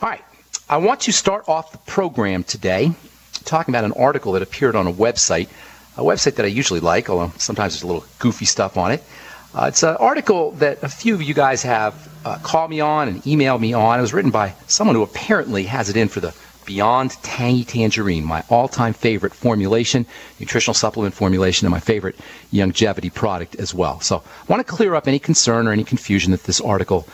All right, I want to start off the program today talking about an article that appeared on a website that I usually like, although sometimes there's a little goofy stuff on it. It's an article that a few of you guys have called me on and emailed me on. It was written by someone who apparently has it in for the Beyond Tangy Tangerine, my all-time favorite formulation, nutritional supplement formulation, and my favorite longevity product as well. So I want to clear up any concern or any confusion that this article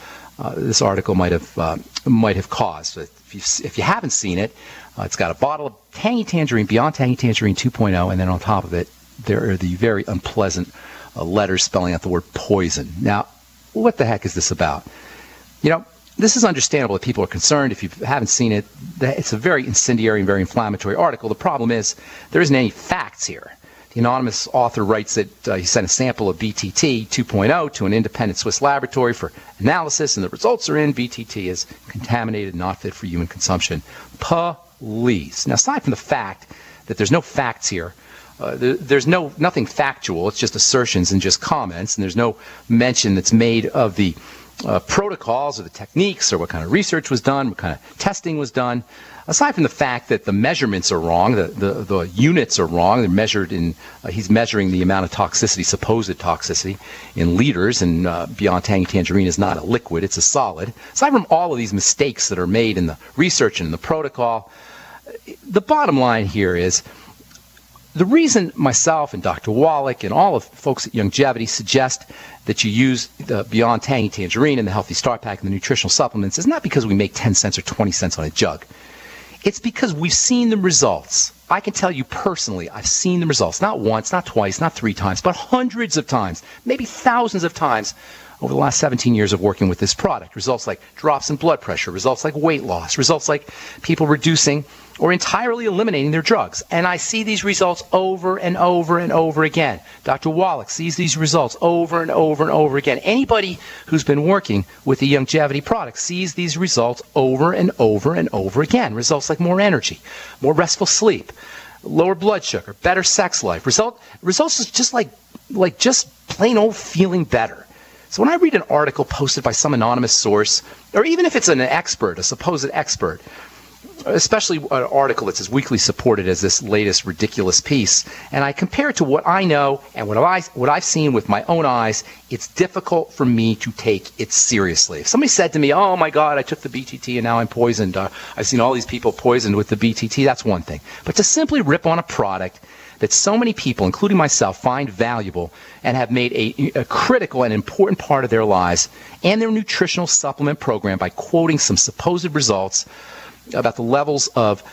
might have caused. If you haven't seen it, it's got a bottle of Tangy Tangerine, Beyond Tangy Tangerine 2.0, and then on top of it, there are the very unpleasant letters spelling out the word poison. Now, what the heck is this about? You know, this is understandable that people are concerned. If you haven't seen it, it's a very incendiary and very inflammatory article. The problem is there isn't any facts here. The anonymous author writes that he sent a sample of BTT 2.0 to an independent Swiss laboratory for analysis, and the results are in. BTT is contaminated, not fit for human consumption. Please. Now, aside from the fact that there's no facts here, there's nothing factual. It's just assertions and just comments, and there's no mention that's made of the protocols or the techniques or what kind of research was done, what kind of testing was done. Aside from the fact that the measurements are wrong, the units are wrong, they're measured in, he's measuring the amount of toxicity, supposed toxicity, in liters, and Beyond Tangy Tangerine is not a liquid, it's a solid. Aside from all of these mistakes that are made in the research and in the protocol, the bottom line here is the reason myself and Dr. Wallach and all of the folks at Longevity suggest that you use the Beyond Tangy Tangerine and the Healthy Start Pack and the nutritional supplements is not because we make 10 cents or 20 cents on a jug. It's because we've seen the results. I can tell you personally, I've seen the results. Not once, not twice, not 3 times, but hundreds of times, maybe thousands of times over the last 17 years of working with this product. Results like drops in blood pressure, results like weight loss, results like people reducing or entirely eliminating their drugs. And I see these results over and over and over again. Dr. Wallach sees these results over and over and over again. Anybody who's been working with the longevity product sees these results over and over and over again. Results like more energy, more restful sleep, lower blood sugar, better sex life. Results is just like just plain old feeling better. So when I read an article posted by some anonymous source, or even if it's an expert, a supposed expert, especially an article that's as weakly supported as this latest ridiculous piece, and I compare it to what I know and what I've seen with my own eyes, it's difficult for me to take it seriously. If somebody said to me, oh my God, I took the BTT and now I'm poisoned, I've seen all these people poisoned with the BTT, that's one thing. But to simply rip on a product that so many people, including myself, find valuable and have made a critical and important part of their lives and their nutritional supplement program by quoting some supposed results about the levels of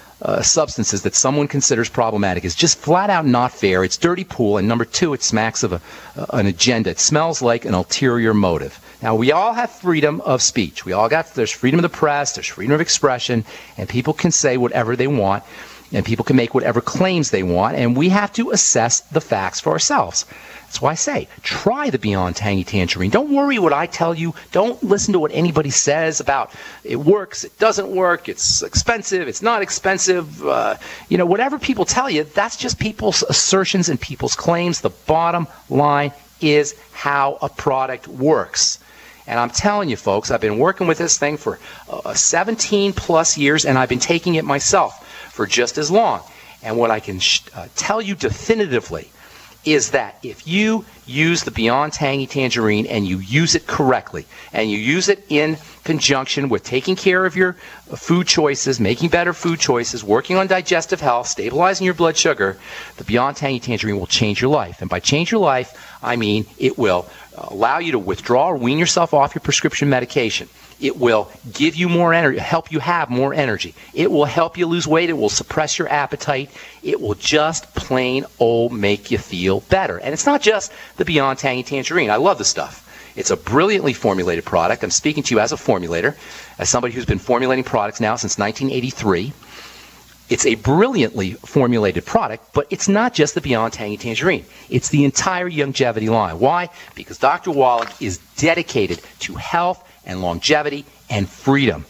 substances that someone considers problematic is just flat out not fair. It's dirty pool, and number two, it smacks of an agenda. It smells like an ulterior motive. Now, we all have freedom of speech. There's freedom of the press, there's freedom of expression, and people can say whatever they want, and people can make whatever claims they want, and we have to assess the facts for ourselves. That's why I say, try the Beyond Tangy Tangerine. Don't worry what I tell you. Don't listen to what anybody says about it works, it doesn't work, it's expensive, it's not expensive. Whatever people tell you, that's just people's assertions and people's claims. The bottom line is how a product works. And I'm telling you, folks, I've been working with this thing for 17 plus years, and I've been taking it myself for just as long. And what I can tell you definitively is that if you use the Beyond Tangy Tangerine and you use it correctly, and you use it in conjunction with taking care of your food choices, making better food choices, working on digestive health, stabilizing your blood sugar, the Beyond Tangy Tangerine will change your life. And by change your life, I mean it will allow you to withdraw or wean yourself off your prescription medication. It will give you more energy, help you have more energy. It will help you lose weight. It will suppress your appetite. It will just plain old make you feel better. And it's not just the Beyond Tangy Tangerine. I love the stuff. It's a brilliantly formulated product. I'm speaking to you as a formulator, as somebody who's been formulating products now since 1983. It's a brilliantly formulated product, but it's not just the Beyond Tangy Tangerine. It's the entire longevity line. Why? Because Dr. Wallach is dedicated to health and longevity and freedom.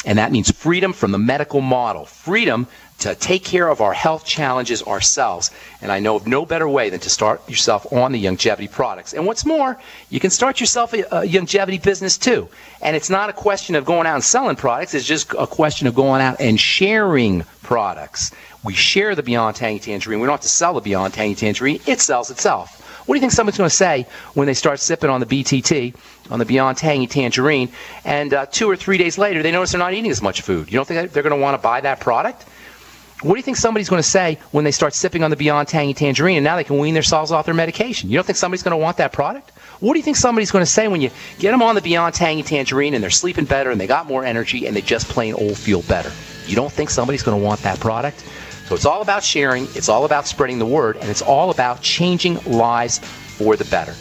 And that means freedom from the medical model, freedom to take care of our health challenges ourselves. And I know of no better way than to start yourself on the longevity products. And what's more, you can start yourself a longevity business too. And it's not a question of going out and selling products. It's just a question of going out and sharing products. We share the Beyond Tangy Tangerine. We don't have to sell the Beyond Tangy Tangerine. It sells itself. What do you think someone's going to say when they start sipping on the BTT, on the Beyond Tangy Tangerine, and 2 or 3 days later they notice they're not eating as much food? You don't think they're going to want to buy that product? What do you think somebody's going to say when they start sipping on the Beyond Tangy Tangerine and now they can wean themselves off their medication? You don't think somebody's going to want that product? What do you think somebody's going to say when you get them on the Beyond Tangy Tangerine and they're sleeping better and they got more energy and they just plain old feel better? You don't think somebody's going to want that product? So it's all about sharing, it's all about spreading the word, and it's all about changing lives for the better.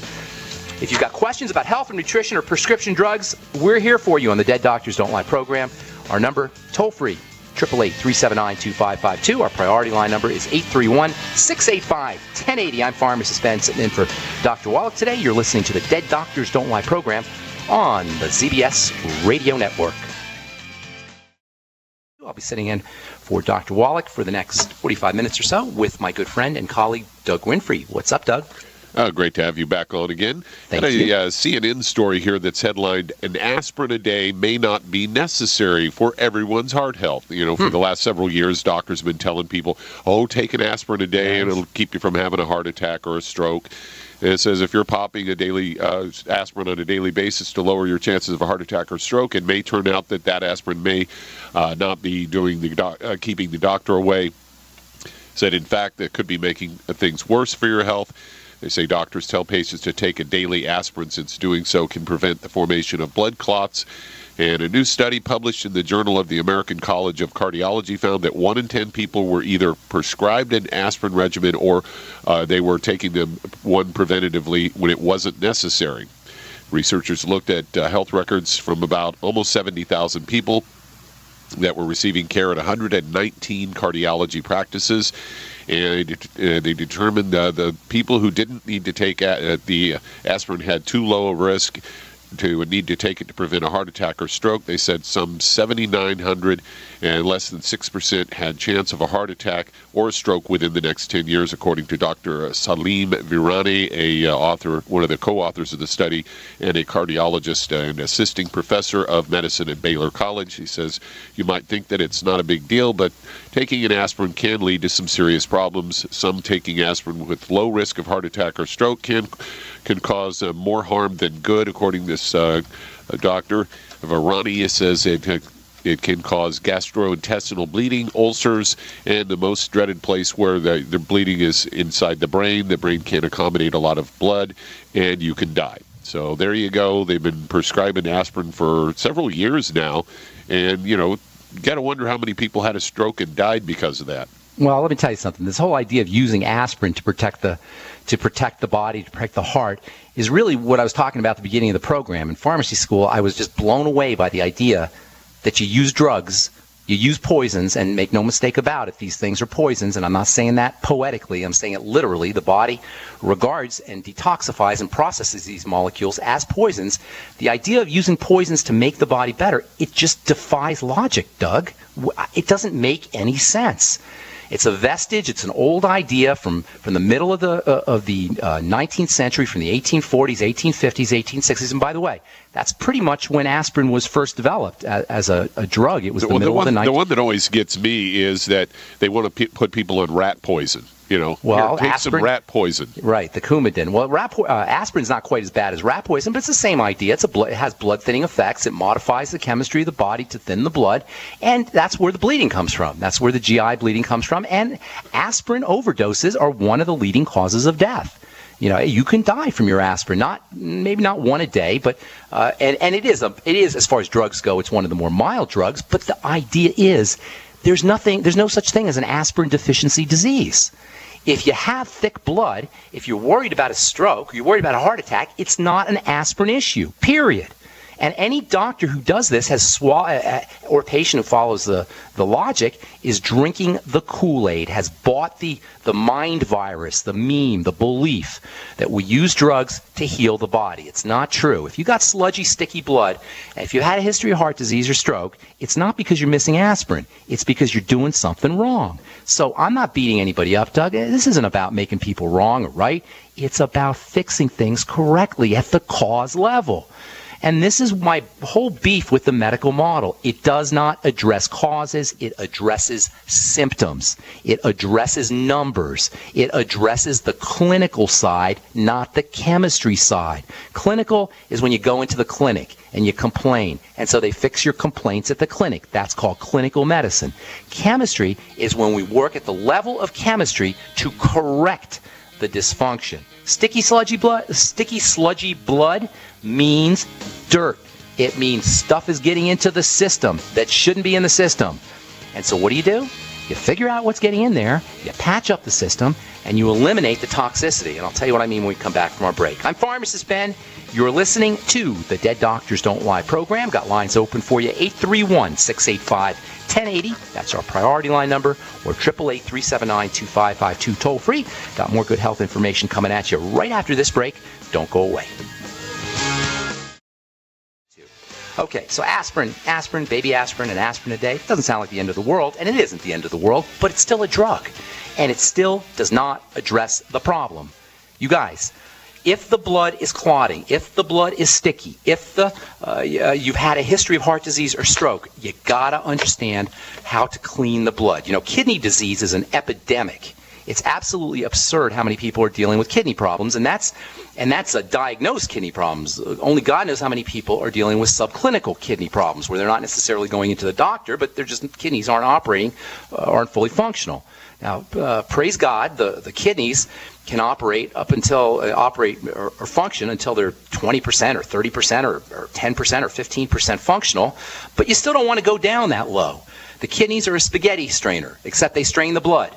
If you've got questions about health and nutrition or prescription drugs, we're here for you on the Dead Doctors Don't Lie program. Our number, toll-free, 888-379-2552. Our priority line number is 831-685-1080. I'm Pharmacist Ben, sitting in for Dr. Wallach today. You're listening to the Dead Doctors Don't Lie program on the ZBS Radio Network. I'll be sitting in for Dr. Wallach for the next 45 minutes or so with my good friend and colleague, Doug Winfrey. What's up, Doug? Great to have you back on again. Thank you. A CNN story here that's headlined, "An aspirin a day may not be necessary for everyone's heart health." You know, for the last several years, doctors have been telling people, take an aspirin a day and it'll keep you from having a heart attack or a stroke. And it says if you're popping a daily aspirin on a daily basis to lower your chances of a heart attack or stroke, it may turn out that that aspirin may not be doing the keeping the doctor away. Said, in fact, that could be making things worse for your health. They say doctors tell patients to take a daily aspirin since doing so can prevent the formation of blood clots. And a new study published in the Journal of the American College of Cardiology found that 1 in 10 people were either prescribed an aspirin regimen or they were taking them one preventatively when it wasn't necessary. Researchers looked at health records from about almost 70,000 people that were receiving care at 119 cardiology practices. And they determined the people who didn't need to take the aspirin had too low a risk to need to take it to prevent a heart attack or stroke. They said some 7,900 and less than 6% had chance of a heart attack or a stroke within the next 10 years, according to Dr. Salim Virani, one of the co-authors of the study, and a cardiologist and assisting professor of medicine at Baylor College. He says, you might think that it's not a big deal, but taking an aspirin can lead to some serious problems. Some taking aspirin with low risk of heart attack or stroke can cause more harm than good, according to this doctor. Virani says it can cause gastrointestinal bleeding, ulcers, and the most dreaded place where the bleeding is inside the brain. The brain can't accommodate a lot of blood, and you can die. So there you go. They've been prescribing aspirin for several years now, and, you got to wonder how many people had a stroke and died because of that. Well, let me tell you something. This whole idea of using aspirin to protect the body, to protect the heart, is really what I was talking about at the beginning of the program. In pharmacy school, I was just blown away by the idea that you use drugs, you use poisons, and make no mistake about it, these things are poisons, and I'm not saying that poetically, I'm saying it literally. The body regards and detoxifies and processes these molecules as poisons. The idea of using poisons to make the body better, it just defies logic, Doug. It doesn't make any sense. It's a vestige. It's an old idea from the middle of the 19th century, from the 1840s, 1850s, 1860s. And by the way, that's pretty much when aspirin was first developed as a drug. It was the middle of the 19th. The one that always gets me is that they want to put people on rat poison. Well, take aspirin, some rat poison. Right, the Coumadin. Well, aspirin's not quite as bad as rat poison, but it's the same idea. It has blood-thinning effects. It modifies the chemistry of the body to thin the blood, and that's where the bleeding comes from. That's where the GI bleeding comes from, and aspirin overdoses are one of the leading causes of death. You can die from your aspirin, maybe not one a day, but and it is as far as drugs go, it's one of the more mild drugs. But the idea is there's no such thing as an aspirin deficiency disease. If you have thick blood, if you're worried about a stroke, you're worried about a heart attack, it's not an aspirin issue, period. And any doctor who does this or patient who follows the logic is drinking the Kool-Aid, has bought the mind virus, the meme, the belief that we use drugs to heal the body. It's not true. If you got sludgy, sticky blood, and if you had a history of heart disease or stroke, it's not because you're missing aspirin. It's because you're doing something wrong. So I'm not beating anybody up, Doug. This isn't about making people wrong or right. It's about fixing things correctly at the cause level. And this is my whole beef with the medical model. It does not address causes. It addresses symptoms. It addresses numbers. It addresses the clinical side, not the chemistry side. Clinical is when you go into the clinic and you complain, and so they fix your complaints at the clinic. That's called clinical medicine. Chemistry is when we work at the level of chemistry to correct the dysfunction. Sticky, sludgy blood means dirt. It means stuff is getting into the system that shouldn't be in the system. And so what do? You figure out what's getting in there, you patch up the system, and you eliminate the toxicity. And I'll tell you what I mean when we come back from our break. I'm Pharmacist Ben. You're listening to the Dead Doctors Don't Lie program. Got lines open for you, 831-685-1080. That's our priority line number, or 888-379-2552, toll free. Got more good health information coming at you right after this break. Don't go away. Okay, so aspirin, baby aspirin, and aspirin a day doesn't sound like the end of the world, and it isn't the end of the world, but it's still a drug, and it still does not address the problem. You guys, if the blood is clotting, if the blood is sticky, if you've had a history of heart disease or stroke, you gotta understand how to clean the blood. You know, kidney disease is an epidemic. It's absolutely absurd how many people are dealing with kidney problems, and that's a diagnosed kidney problems. Only God knows how many people are dealing with subclinical kidney problems, where they're not necessarily going into the doctor, but they're just kidneys aren't operating, aren't fully functional. Now, praise God, the kidneys can operate or function until they're 20% or 30% or 10% or 15% functional, but you still don't want to go down that low. The kidneys are a spaghetti strainer, except they strain the blood.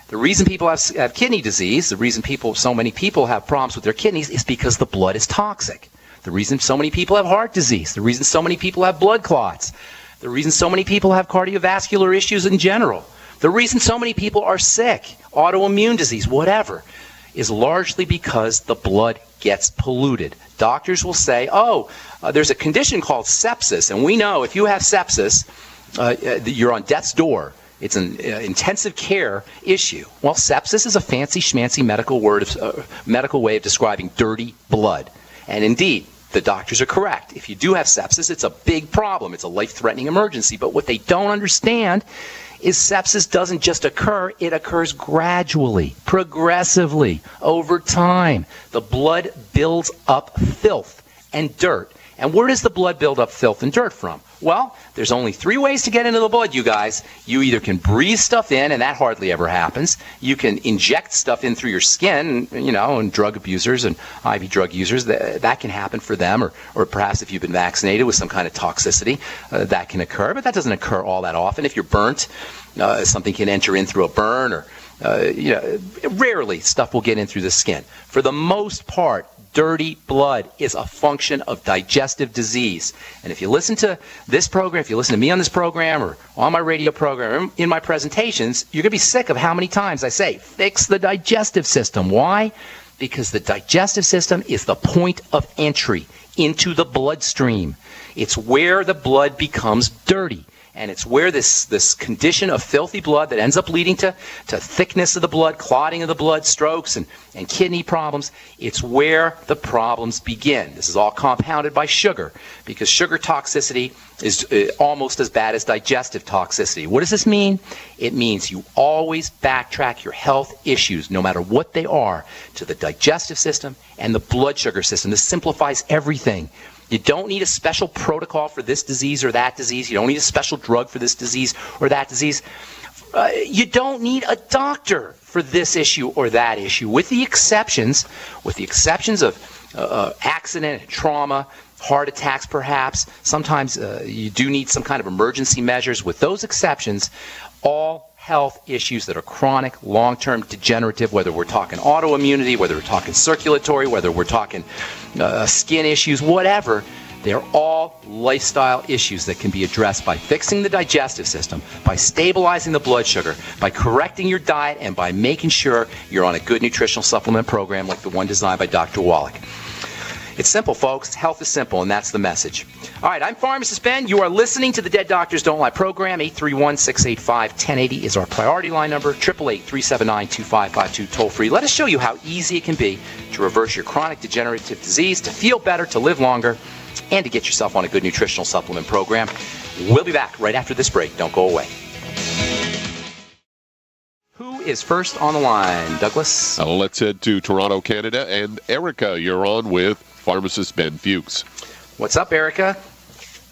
The reason people have kidney disease, the reason so many people have problems with their kidneys is because the blood is toxic. The reason so many people have heart disease, the reason so many people have blood clots, the reason so many people have cardiovascular issues in general, the reason so many people are sick, autoimmune disease, whatever, is largely because the blood gets polluted. Doctors will say, there's a condition called sepsis, and we know if you have sepsis, you're on death's door. It's an intensive care issue. Well, sepsis is a fancy schmancy medical way of describing dirty blood. And indeed, the doctors are correct. If you do have sepsis, it's a big problem. It's a life-threatening emergency. But what they don't understand is sepsis doesn't just occur. It occurs gradually, progressively, over time. The blood builds up filth and dirt. And where does the blood build up filth and dirt from? Well, there's only 3 ways to get into the blood, you guys. You either can breathe stuff in, and that hardly ever happens. You can inject stuff in through your skin, and drug abusers and IV drug users, that can happen for them. Or perhaps if you've been vaccinated with some kind of toxicity, that can occur. But that doesn't occur all that often. If you're burnt, something can enter in through a burn, or rarely stuff will get in through the skin. For the most part, dirty blood is a function of digestive disease. And if you listen to this program, if you listen to me on this program or on my radio program or in my presentations, you're going to be sick of how many times I say, fix the digestive system. Why? Because the digestive system is the point of entry into the bloodstream. It's where the blood becomes dirty. And it's where this condition of filthy blood that ends up leading to thickness of the blood, clotting of the blood, strokes, and kidney problems, it's where the problems begin. This is all compounded by sugar, because sugar toxicity is almost as bad as digestive toxicity. What does this mean? It means you always backtrack your health issues, no matter what they are, to the digestive system and the blood sugar system. This simplifies everything. You don't need a special protocol for this disease or that disease. You don't need a special drug for this disease or that disease. You don't need a doctor for this issue or that issue, with the exceptions of accident and trauma, heart attacks perhaps. Sometimes you do need some kind of emergency measures. With those exceptions, all health issues that are chronic, long-term, degenerative, whether we're talking autoimmunity, whether we're talking circulatory, whether we're talking skin issues, whatever, They are all lifestyle issues that can be addressed by fixing the digestive system, by stabilizing the blood sugar, by correcting your diet, and by making sure you're on a good nutritional supplement program like the one designed by Dr. Wallach. It's simple, folks. Health is simple, and that's the message. All right, I'm Pharmacist Ben. You are listening to the Dead Doctors Don't Lie program. 831-685-1080 is our priority line number. 888-379-2552, toll free. Let us show you how easy it can be to reverse your chronic degenerative disease, to feel better, to live longer, and to get yourself on a good nutritional supplement program. We'll be back right after this break. Don't go away. Who is first on the line, Douglas? Let's head to Toronto, Canada. And Erica, you're on with Pharmacist Ben Fuchs. What's up, Erica?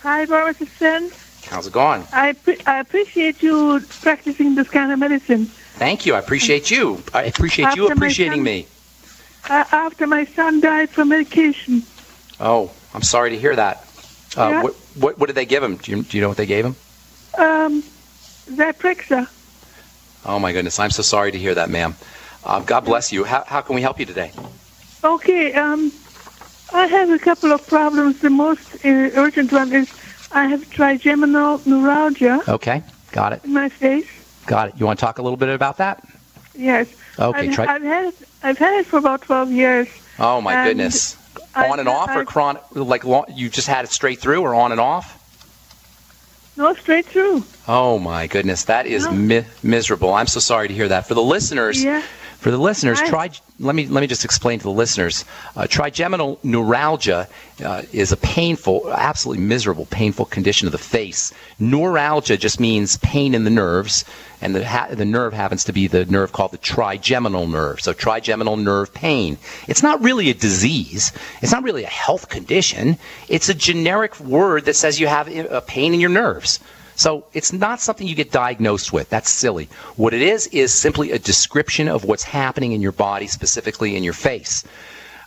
Hi, Pharmacist Ben. How's it going? I appreciate you practicing this kind of medicine. Thank you. I appreciate you. I appreciate you appreciating me. After my son died from medication. Oh, I'm sorry to hear that. Yeah. What did they give him? Do you know what they gave him? Zyprexa. Oh, my goodness. I'm so sorry to hear that, ma'am. God bless you. How can we help you today? Okay, I have a couple of problems. The most urgent one is I have trigeminal neuralgia. Okay, got it. In my face. Got it. You want to talk a little bit about that? Yes. Okay. I've had it for about 12 years. Oh, my goodness. On and off, or chronic? Like you just had it straight through, or on and off? No, straight through. Oh my goodness, that is miserable. I'm so sorry to hear that. For the listeners, let me just explain to the listeners. Trigeminal neuralgia is a painful, absolutely miserable, painful condition of the face. Neuralgia just means pain in the nerves, and the nerve happens to be the nerve called the trigeminal nerve. So trigeminal nerve pain. It's not really a disease. It's not really a health condition. It's a generic word that says you have a pain in your nerves. So it's not something you get diagnosed with. That's silly. What it is simply a description of what's happening in your body, specifically in your face.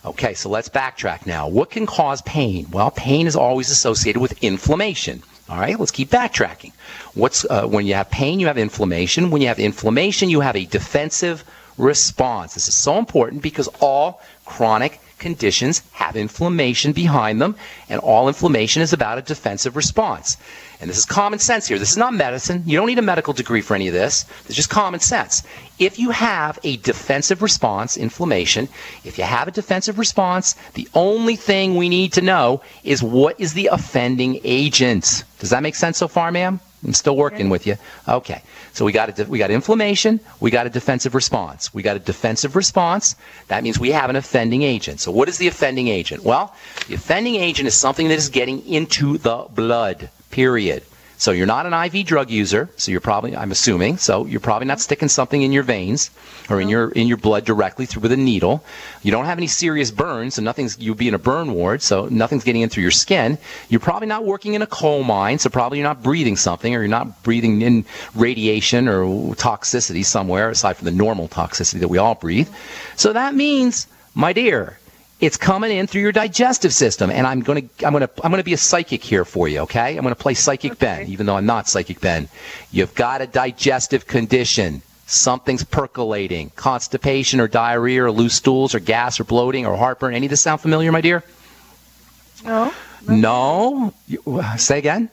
Okay, so let's backtrack now. What can cause pain? Well, pain is always associated with inflammation. All right, let's keep backtracking. When you have pain, you have inflammation. When you have inflammation, you have a defensive response. This is so important because all chronic conditions have inflammation behind them, and all inflammation is about a defensive response. And this is common sense here. This is not medicine. You don't need a medical degree for any of this. It's just common sense. If you have a defensive response, inflammation, if you have a defensive response, the only thing we need to know is what is the offending agent. Does that make sense so far, ma'am? I'm still working with you. Okay. So we got inflammation. We got a defensive response. We got a defensive response. That means we have an offending agent. So what is the offending agent? Well, the offending agent is something that is getting into the blood, period. So you're not an IV drug user, so you're probably, I'm assuming, so you're probably not sticking something in your veins or in your blood directly through with a needle. You don't have any serious burns, so you'll be in a burn ward, so nothing's getting in through your skin. You're probably not working in a coal mine, so probably you're not breathing something, or you're not breathing in radiation or toxicity somewhere aside from the normal toxicity that we all breathe. So that means, my dear, it's coming in through your digestive system, and I'm gonna be a psychic here for you, okay? I'm gonna play Psychic Ben, even though I'm not Psychic Ben. You've got a digestive condition. Something's percolating. Constipation or diarrhea or loose stools or gas or bloating or heartburn. Any of this sound familiar, my dear? No. No? Say again?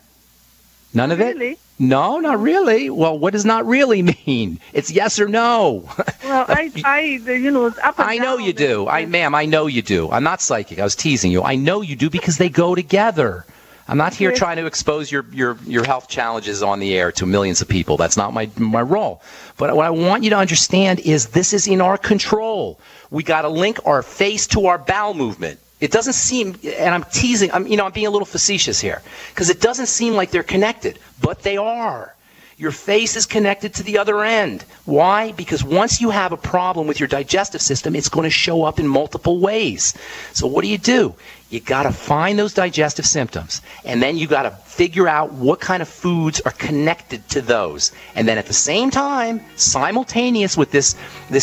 None of it? Really? No, not really. Well, what does not really mean? It's yes or no. Well, it's up and I know down. you do. Ma'am, I know you do. I'm not psychic. I was teasing you. I know you do because they go together. I'm not here trying to expose your health challenges on the air to millions of people. That's not my role. But what I want you to understand is this is in our control. We got to link our face to our bowel movement. It doesn't seem, and I'm teasing, I'm being a little facetious here, because it doesn't seem like they're connected, but they are. Your face is connected to the other end. Why? Because once you have a problem with your digestive system, it's going to show up in multiple ways. So what do? You got to find those digestive symptoms, and then you got to figure out what kind of foods are connected to those. And then at the same time, simultaneous with this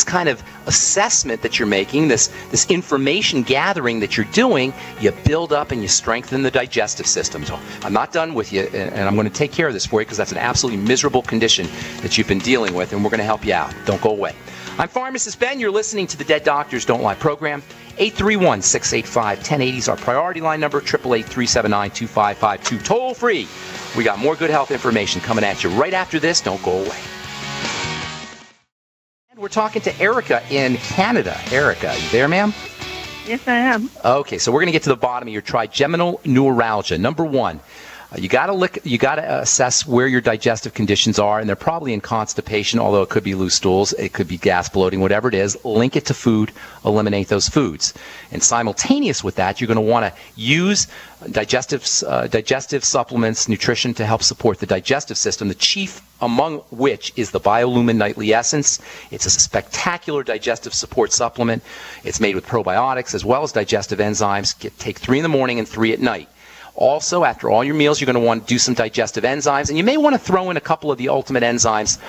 kind of assessment that you're making, this information gathering that you're doing, you build up and you strengthen the digestive system. So I'm not done with you, and I'm going to take care of this for you because that's an absolutely miserable condition that you've been dealing with, and we're going to help you out. Don't go away. I'm Pharmacist Ben. You're listening to the Dead Doctors Don't Lie program. 831-685-1080 is our priority line number, 888-379-2552. Toll free. We got more good health information coming at you right after this. Don't go away. And we're talking to Erica in Canada. Erica, you there, ma'am? Yes, I am. Okay, so we're going to get to the bottom of your trigeminal neuralgia. Number one, you got to assess where your digestive conditions are, and they're probably in constipation, although it could be loose stools, it could be gas bloating, whatever it is. Link it to food, eliminate those foods. And simultaneous with that, you're going to want to use digestive supplements, nutrition to help support the digestive system, the chief among which is the Biolumin Nightly Essence. It's a spectacular digestive support supplement. It's made with probiotics as well as digestive enzymes. Take 3 in the morning and 3 at night. Also, after all your meals, you're going to want to do some digestive enzymes, and you may want to throw in a couple of the ultimate enzymes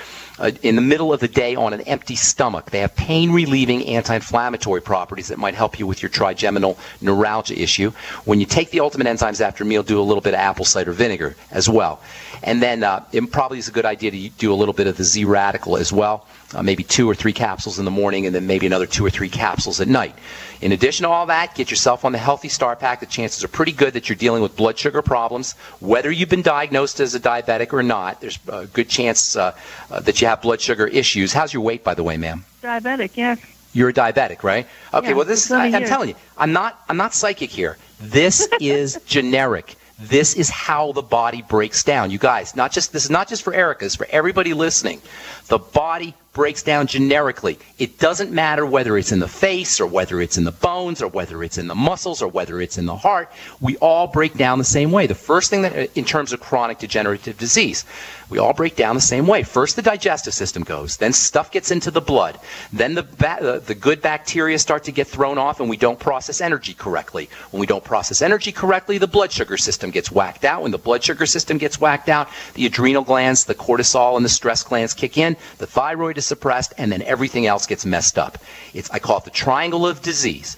in the middle of the day on an empty stomach. They have pain-relieving anti-inflammatory properties that might help you with your trigeminal neuralgia issue. When you take the ultimate enzymes after a meal, do a little bit of apple cider vinegar as well. And then it probably is a good idea to do a little bit of the Z-Radical as well, maybe 2 or 3 capsules in the morning and then maybe another 2 or 3 capsules at night. In addition to all that, get yourself on the Healthy Start Pack. The chances are pretty good that you're dealing with blood sugar problems. Whether you've been diagnosed as a diabetic or not, there's a good chance that you have blood sugar issues. How's your weight, by the way, ma'am? Diabetic, yes. You're a diabetic, right? Okay, Yeah, well, this I'm telling you, I'm not psychic here. This is generic. This is how the body breaks down. You guys, this is not just for Erica, it's for everybody listening. The body breaks down generically. It doesn't matter whether it's in the face or whether it's in the bones or whether it's in the muscles or whether it's in the heart. We all break down the same way. The first thing that, in terms of chronic degenerative disease, we all break down the same way. First, the digestive system goes. Then stuff gets into the blood. Then the good bacteria start to get thrown off, and we don't process energy correctly. When we don't process energy correctly, the blood sugar system gets whacked out. When the blood sugar system gets whacked out, the adrenal glands, the cortisol, and the stress glands kick in. The thyroid is suppressed, and then everything else gets messed up. I call it the triangle of disease.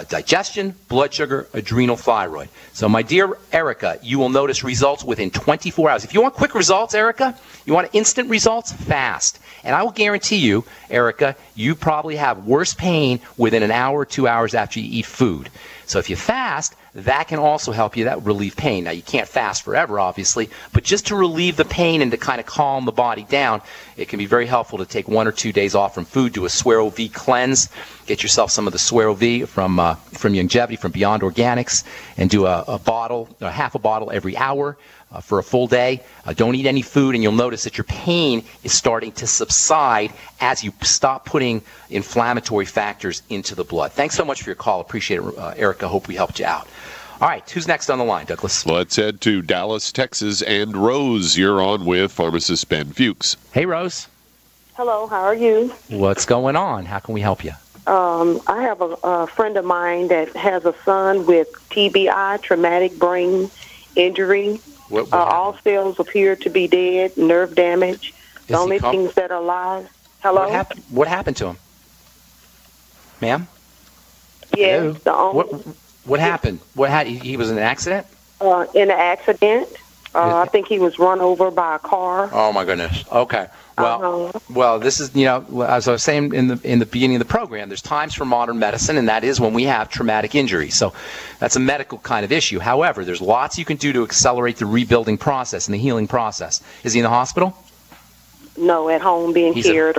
Digestion, blood sugar, adrenal, thyroid. So, my dear Erica, you will notice results within 24 hours. If you want quick results, Erica, you want instant results, fast. And I will guarantee you, Erica, you probably have worse pain within an hour or 2 hours after you eat food. So if you fast, that can also help you. That will relieve pain. Now, you can't fast forever, obviously, but just to relieve the pain and to kind of calm the body down, it can be very helpful to take 1 or 2 days off from food, do a Suero V cleanse, get yourself some of the Suero V from Longevity, from Beyond Organics, and do a half a bottle every hour for a full day. Don't eat any food, and you'll notice that your pain is starting to subside as you stop putting inflammatory factors into the blood. Thanks so much for your call. Appreciate it, Erica. Hope we helped you out. All right, who's next on the line, Douglas? Let's head to Dallas, Texas, and Rose, you're on with Pharmacist Ben Fuchs. Hey, Rose. Hello, how are you? What's going on? How can we help you? I have a friend of mine that has a son with TBI, traumatic brain injury. What all cells appear to be dead, nerve damage. The only things that are alive. Hello? What happened to him? Ma'am? Yes. What happened? He was in an accident? In an accident. I think he was run over by a car. Oh, my goodness. Okay. Well, this is, as I was saying in the beginning of the program, there's times for modern medicine, and that is when we have traumatic injury. So that's a medical kind of issue. However, there's lots you can do to accelerate the rebuilding process and the healing process. Is he in the hospital? No, at home being cared.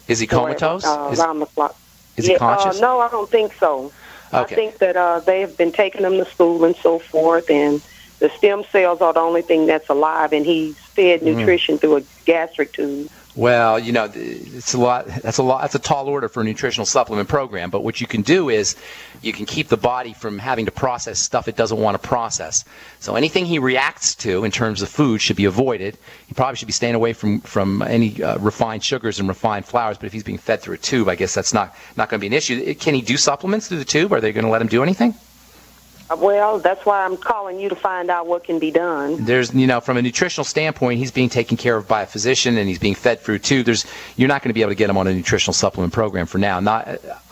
Is he comatose? Around the clock. Is he conscious? No, I don't think so. Okay. I think that they have been taking him to school and so forth, and the stem cells are the only thing that's alive, and he's fed nutrition through a gastric tube. Well, it's a lot. That's a tall order for a nutritional supplement program. But what you can do is you can keep the body from having to process stuff it doesn't want to process. So anything he reacts to in terms of food should be avoided. He probably should be staying away from any refined sugars and refined flours. But if he's being fed through a tube, I guess that's not going to be an issue. Can he do supplements through the tube? Are they going to let him do anything? Well, that's why I'm calling you to find out what can be done. There's, from a nutritional standpoint, he's being taken care of by a physician and he's being fed through too. You're not going to be able to get him on a nutritional supplement program for now.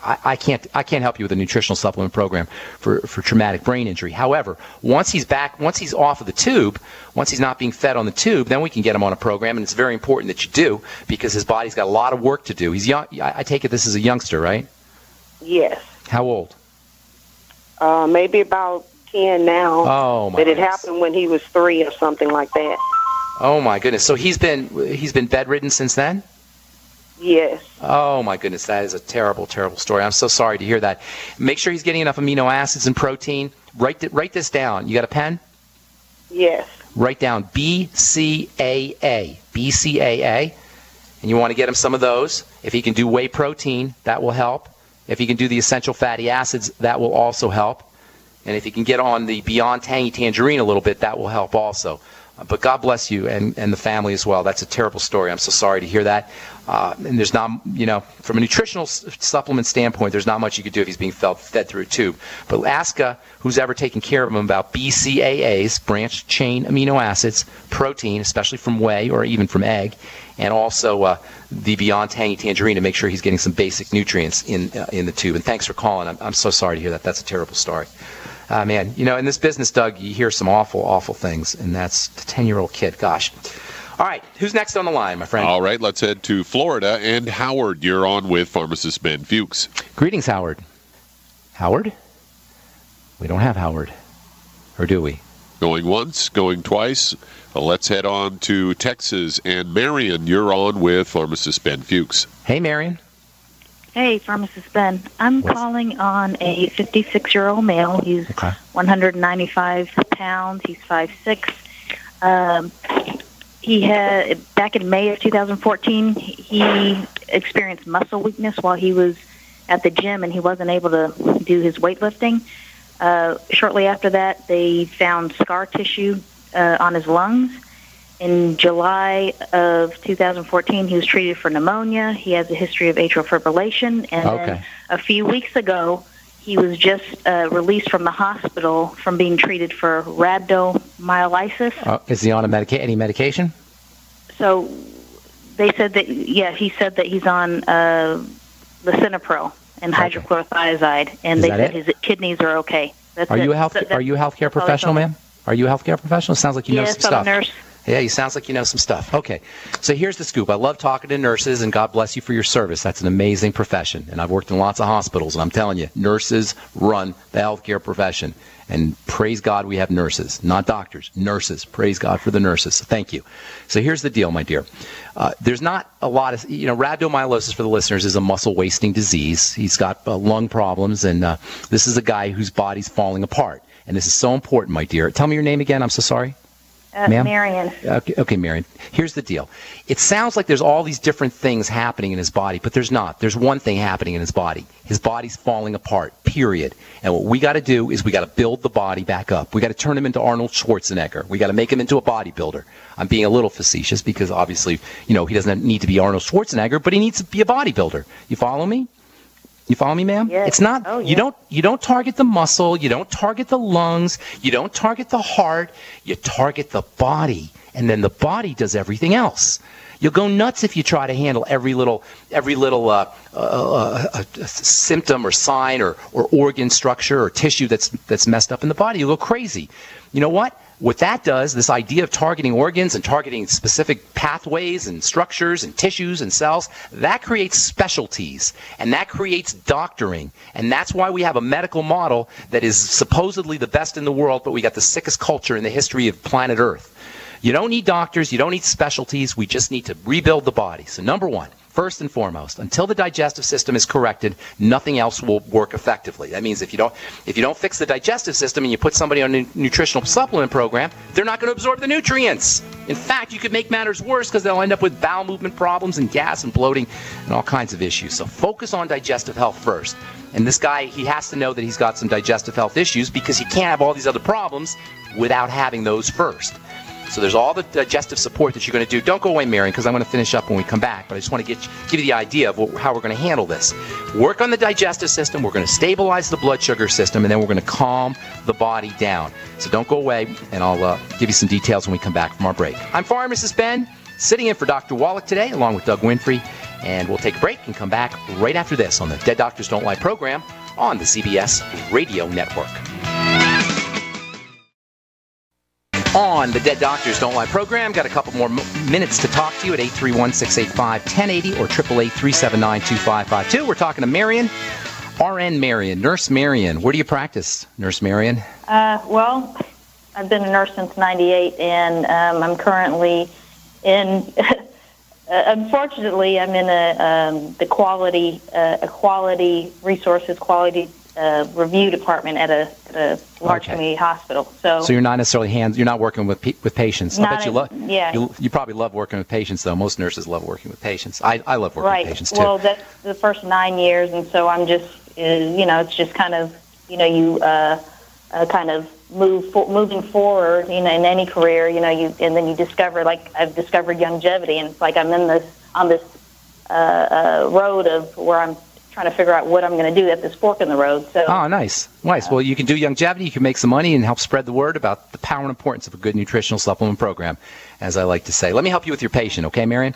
I can't help you with a nutritional supplement program for traumatic brain injury. However, once he's off of the tube, once he's not being fed on the tube, then we can get him on a program, and it's very important that you do because his body's got a lot of work to do. He's young. I take it this is a youngster, right? Yes. How old? Maybe about 10 now. Oh, my But it goodness. happened when he was 3 or something like that. Oh, my goodness. So he's been bedridden since then? Yes. Oh, my goodness. That is a terrible, terrible story. I'm so sorry to hear that. Make sure he's getting enough amino acids and protein. Write this down. You got a pen? Yes. Write down BCAA. BCAA. And you want to get him some of those. If he can do whey protein, that will help. If he can do the essential fatty acids, that will also help. And if he can get on the Beyond Tangy Tangerine a little bit, that will help also. But God bless you and the family as well. That's a terrible story. I'm so sorry to hear that. And there's not, from a nutritional supplement standpoint, there's not much you could do if he's being fed through a tube. But ask who's ever taken care of him about BCAAs, branched chain amino acids, protein, especially from whey or even from egg, and also the Beyond Tangy Tangerine to make sure he's getting some basic nutrients in the tube. And thanks for calling. I'm so sorry to hear that. That's a terrible story. Man, in this business, Doug, you hear some awful, awful things, and that's the 10-year-old kid. Gosh. All right, who's next on the line, my friend? All right, let's head to Florida. And Howard, you're on with Pharmacist Ben Fuchs. Greetings, Howard. Howard? We don't have Howard. Or do we? Going once, going twice. Let's head on to Texas. And Marion, you're on with Pharmacist Ben Fuchs. Hey, Marion. Hey, Pharmacist Ben. I'm calling on a 56-year-old male. He's 195 pounds. He's 5'6". He had, back in May of 2014, he experienced muscle weakness while he was at the gym, and he wasn't able to do his weightlifting. Shortly after that, they found scar tissue on his lungs. In July of 2014, he was treated for pneumonia. He has a history of atrial fibrillation. And then a few weeks ago, he was just released from the hospital from being treated for rhabdomyolysis. Is he on any medication? So they said that, he said that he's on lisinopril and hydrochlorothiazide, and they said his kidneys are okay. Are you a healthcare professional, ma'am? Are you a healthcare professional? Sounds like you know some stuff. Yes, I'm a nurse. Yeah, you sounds like you know some stuff. Okay, so here's the scoop. I love talking to nurses, and God bless you for your service. That's an amazing profession, and I've worked in lots of hospitals, and I'm telling you, nurses run the healthcare profession, and praise God we have nurses, not doctors, nurses. Praise God for the nurses. So thank you. So here's the deal, my dear. There's not a lot of, rhabdomyolysis for the listeners is a muscle wasting disease. He's got lung problems, and this is a guy whose body's falling apart, and this is so important, my dear. Tell me your name again. I'm so sorry. Marion. Okay, Marion. Here's the deal. It sounds like there's all these different things happening in his body, but there's not. There's one thing happening in his body. His body's falling apart, period. And what we got to do is we got to build the body back up. We got to turn him into Arnold Schwarzenegger. We got to make him into a bodybuilder. I'm being a little facetious because obviously, he doesn't need to be Arnold Schwarzenegger, but he needs to be a bodybuilder. You follow me? You follow me, ma'am? Yes. It's not. Oh, yes. You don't target the muscle. You don't target the lungs. You don't target the heart. You target the body, and then the body does everything else. You'll go nuts if you try to handle every little symptom or sign or organ structure or tissue that's messed up in the body. You'll go crazy. You know what? What that does, this idea of targeting organs and targeting specific pathways and structures and tissues and cells, that creates specialties, and that creates doctoring. And that's why we have a medical model that is supposedly the best in the world, but we got the sickest culture in the history of planet Earth. You don't need doctors, you don't need specialties, we just need to rebuild the body. So number one, first and foremost, until the digestive system is corrected, nothing else will work effectively. That means if you don't fix the digestive system and you put somebody on a nutritional supplement program, they're not going to absorb the nutrients. In fact, you could make matters worse because they'll end up with bowel movement problems and gas and bloating and all kinds of issues. So focus on digestive health first. And this guy, he has to know that he's got some digestive health issues because he can't have all these other problems without having those first. So there's all the digestive support that you're going to do. Don't go away, Marion, because I'm going to finish up when we come back. But I just want to give you the idea of how we're going to handle this. Work on the digestive system. We're going to stabilize the blood sugar system, and then we're going to calm the body down. So don't go away, and I'll give you some details when we come back from our break. I'm Pharmacist Ben, sitting in for Dr. Wallach today, along with Doug Winfrey. And we'll take a break and come back right after this on the Dead Doctors Don't Lie program on the CBS Radio Network. On the Dead Doctors Don't Lie program, got a couple more minutes to talk to you at 831-685-1080 or 888-379-2552. We're talking to Marion. RN Marion, Nurse Marion. Where do you practice, Nurse Marion? Well, I've been a nurse since '98, and I'm currently in. Unfortunately, I'm in the quality resources, quality review department at a large community hospital. So you're not necessarily you're not working with patients. I bet you love. Yeah. You probably love working with patients, though. Most nurses love working with patients. I love working with patients too. Well, that's the first 9 years, and so I'm just it's just kind of you kind of moving forward, in any career, and then you discover, like I've discovered longevity, and it's like I'm on this road of where I'm trying to figure out what I'm going to do at this fork in the road. So. Oh, nice. Well, you can do longevity, you can make some money, and help spread the word about the power and importance of a good nutritional supplement program, as I like to say. Let me help you with your patient, okay, Marion?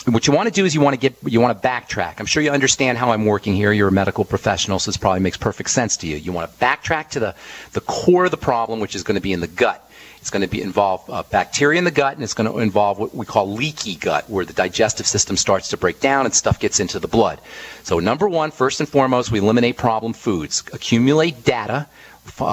What you want to do is you want to backtrack. I'm sure you understand how I'm working here. You're a medical professional, so this probably makes perfect sense to you. You want to backtrack to the core of the problem, which is going to be in the gut. It's going to involve bacteria in the gut, and it's going to involve what we call leaky gut, where the digestive system starts to break down and stuff gets into the blood. So number one, first and foremost, we eliminate problem foods. Accumulate data,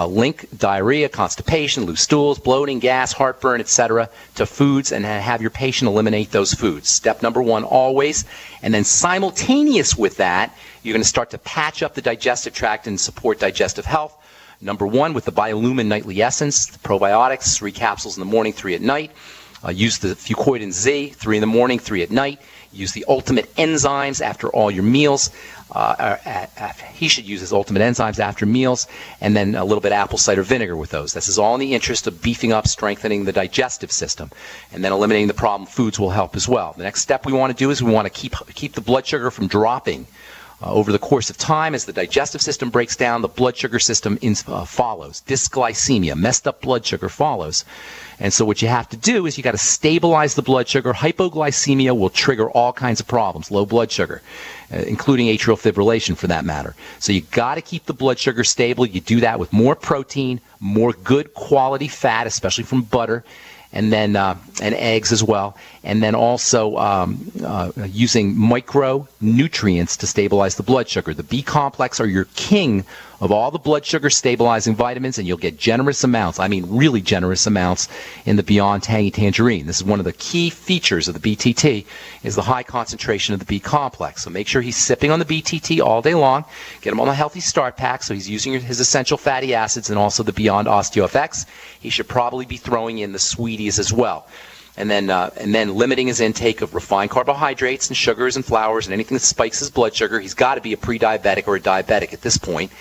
link diarrhea, constipation, loose stools, bloating, gas, heartburn, etc. to foods, and have your patient eliminate those foods. Step number one always. And then simultaneous with that, you're going to start to patch up the digestive tract and support digestive health. Number one, with the Biolumin Nightly Essence, the probiotics, 3 capsules in the morning, 3 at night. Use the Fucoidan Z, 3 in the morning, 3 at night. Use the Ultimate Enzymes after all your meals. He should use his Ultimate Enzymes after meals, and then a little bit of apple cider vinegar with those. This is all in the interest of beefing up, strengthening the digestive system, and then eliminating the problem foods will help as well. The next step we want to do is we want to keep the blood sugar from dropping. Over the course of time, as the digestive system breaks down, the blood sugar system follows. Dysglycemia, messed up blood sugar follows. And so what you have to do is you got to stabilize the blood sugar. Hypoglycemia will trigger all kinds of problems, low blood sugar, including atrial fibrillation for that matter. So you got to keep the blood sugar stable. You do that with more protein, more good quality fat, especially from butter, and then and eggs as well, and then also using micronutrients to stabilize the blood sugar. The B complex are your king of all the blood sugar stabilizing vitamins, and you'll get generous amounts, I mean really generous amounts, in the Beyond Tangy Tangerine. This is one of the key features of the BTT, is the high concentration of the B complex. So make sure he's sipping on the BTT all day long. Get him on a healthy start pack, so he's using his essential fatty acids and also the Beyond OsteoFX. He should probably be throwing in the sweeties as well. And then limiting his intake of refined carbohydrates and sugars and flours and anything that spikes his blood sugar. He's got to be a pre-diabetic or a diabetic at this point.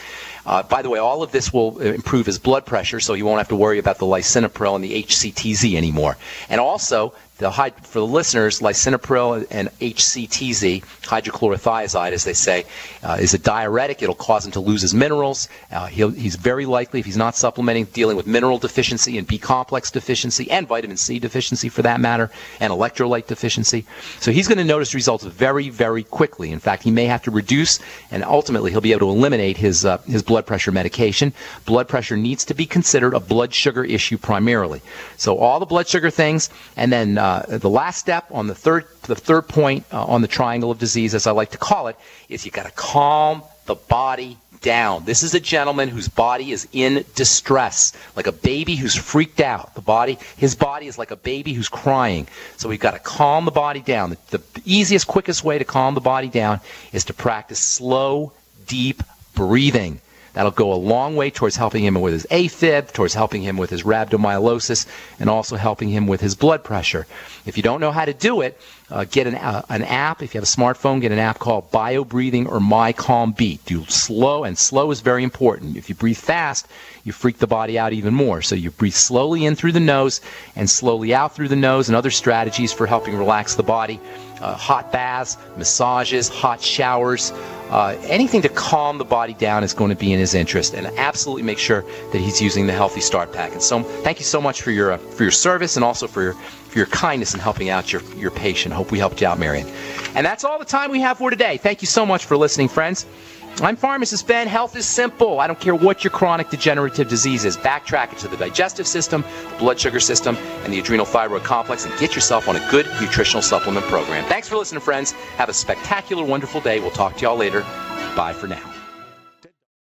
By the way, all of this will improve his blood pressure, so you won't have to worry about the lisinopril and the HCTZ anymore. And also, for the listeners, lisinopril and HCTZ, hydrochlorothiazide, as they say, is a diuretic. It'll cause him to lose his minerals. He's very likely, if he's not supplementing, dealing with mineral deficiency and B complex deficiency and vitamin C deficiency for that matter, and electrolyte deficiency. So he's going to notice results very, very quickly. In fact, he may have to reduce, and ultimately he'll be able to eliminate his blood pressure medication. Blood pressure needs to be considered a blood sugar issue primarily. So all the blood sugar things, and then the last step on the third point on the triangle of disease, as I like to call it, is you got to calm the body down. This is a gentleman whose body is in distress, like a baby who's freaked out. His body is like a baby who's crying. So we've got to calm the body down. The easiest, quickest way to calm the body down is to practice slow, deep breathing. That'll go a long way towards helping him with his AFib, towards helping him with his rhabdomyolysis, and also helping him with his blood pressure. If you don't know how to do it, get an app. If you have a smartphone, get an app called BioBreathing or My Calm Beat. Do slow, and slow is very important. If you breathe fast, you freak the body out even more. So you breathe slowly in through the nose and slowly out through the nose, and other strategies for helping relax the body. Hot baths, massages, hot showers, anything to calm the body down is going to be in his interest, and absolutely make sure that he's using the Healthy Start Pack. And so, thank you so much for your service, and also for your kindness in helping out your patient. Hope we helped you out, Marion. And that's all the time we have for today. Thank you so much for listening, friends. I'm Pharmacist Ben. Health is simple. I don't care what your chronic degenerative disease is. Backtrack it to the digestive system, the blood sugar system, and the adrenal thyroid complex, and get yourself on a good nutritional supplement program. Thanks for listening, friends. Have a spectacular, wonderful day. We'll talk to y'all later. Bye for now.